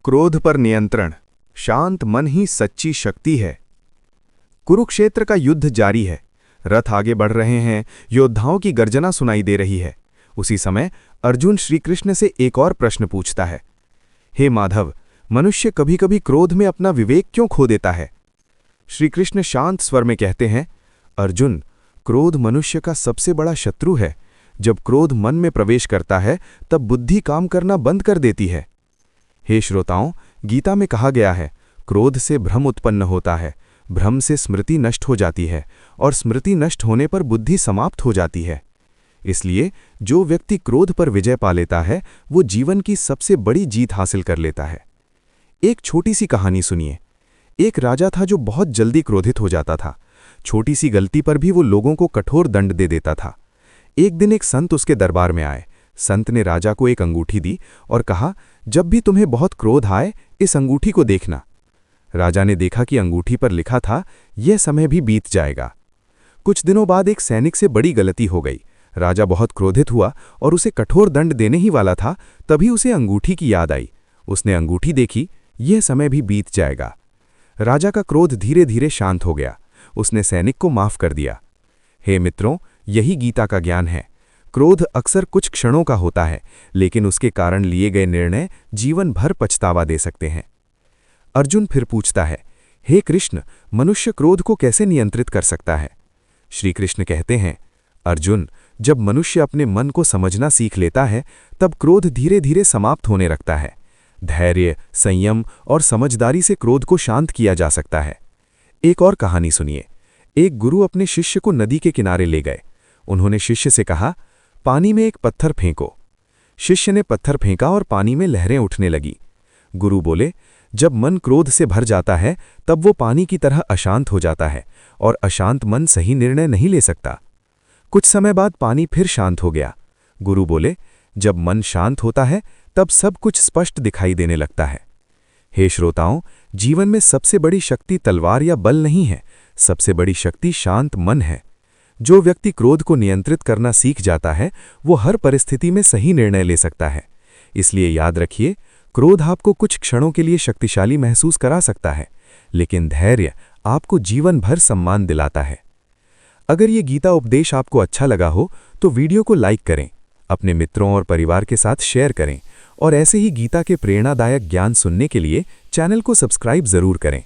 क्रोध पर नियंत्रण, शांत मन ही सच्ची शक्ति है। कुरुक्षेत्र का युद्ध जारी है। रथ आगे बढ़ रहे हैं, योद्धाओं की गर्जना सुनाई दे रही है। उसी समय अर्जुन श्रीकृष्ण से एक और प्रश्न पूछता है। हे माधव, मनुष्य कभी कभी क्रोध में अपना विवेक क्यों खो देता है? श्रीकृष्ण शांत स्वर में कहते हैं, अर्जुन, क्रोध मनुष्य का सबसे बड़ा शत्रु है। जब क्रोध मन में प्रवेश करता है तब बुद्धि काम करना बंद कर देती है। हे श्रोताओं, गीता में कहा गया है, क्रोध से भ्रम उत्पन्न होता है, भ्रम से स्मृति नष्ट हो जाती है और स्मृति नष्ट होने पर बुद्धि समाप्त हो जाती है। इसलिए जो व्यक्ति क्रोध पर विजय पा लेता है वो जीवन की सबसे बड़ी जीत हासिल कर लेता है। एक छोटी सी कहानी सुनिए। एक राजा था जो बहुत जल्दी क्रोधित हो जाता था। छोटी सी गलती पर भी वो लोगों को कठोर दंड दे देता था। एक दिन एक संत उसके दरबार में आए। संत ने राजा को एक अंगूठी दी और कहा, जब भी तुम्हें बहुत क्रोध आए इस अंगूठी को देखना। राजा ने देखा कि अंगूठी पर लिखा था, यह समय भी बीत जाएगा। कुछ दिनों बाद एक सैनिक से बड़ी गलती हो गई। राजा बहुत क्रोधित हुआ और उसे कठोर दंड देने ही वाला था, तभी उसे अंगूठी की याद आई। उसने अंगूठी देखी, यह समय भी बीत जाएगा। राजा का क्रोध धीरे धीरे शांत हो गया। उसने सैनिक को माफ कर दिया। हे मित्रों, यही गीता का ज्ञान है। क्रोध अक्सर कुछ क्षणों का होता है, लेकिन उसके कारण लिए गए निर्णय जीवन भर पछतावा दे सकते हैं। अर्जुन फिर पूछता है, हे कृष्ण, मनुष्य क्रोध को कैसे नियंत्रित कर सकता है? श्री कृष्ण कहते हैं, अर्जुन, जब मनुष्य अपने मन को समझना सीख लेता है तब क्रोध धीरे धीरे समाप्त होने लगता है। धैर्य, संयम और समझदारी से क्रोध को शांत किया जा सकता है। एक और कहानी सुनिए। एक गुरु अपने शिष्य को नदी के किनारे ले गए। उन्होंने शिष्य से कहा, पानी में एक पत्थर फेंको। शिष्य ने पत्थर फेंका और पानी में लहरें उठने लगी। गुरु बोले, जब मन क्रोध से भर जाता है तब वो पानी की तरह अशांत हो जाता है और अशांत मन सही निर्णय नहीं ले सकता। कुछ समय बाद पानी फिर शांत हो गया। गुरु बोले, जब मन शांत होता है तब सब कुछ स्पष्ट दिखाई देने लगता है। हे श्रोताओं, जीवन में सबसे बड़ी शक्ति तलवार या बल नहीं है, सबसे बड़ी शक्ति शांत मन है। जो व्यक्ति क्रोध को नियंत्रित करना सीख जाता है वो हर परिस्थिति में सही निर्णय ले सकता है। इसलिए याद रखिए, क्रोध आपको कुछ क्षणों के लिए शक्तिशाली महसूस करा सकता है, लेकिन धैर्य आपको जीवन भर सम्मान दिलाता है। अगर ये गीता उपदेश आपको अच्छा लगा हो तो वीडियो को लाइक करें, अपने मित्रों और परिवार के साथ शेयर करें और ऐसे ही गीता के प्रेरणादायक ज्ञान सुनने के लिए चैनल को सब्सक्राइब जरूर करें।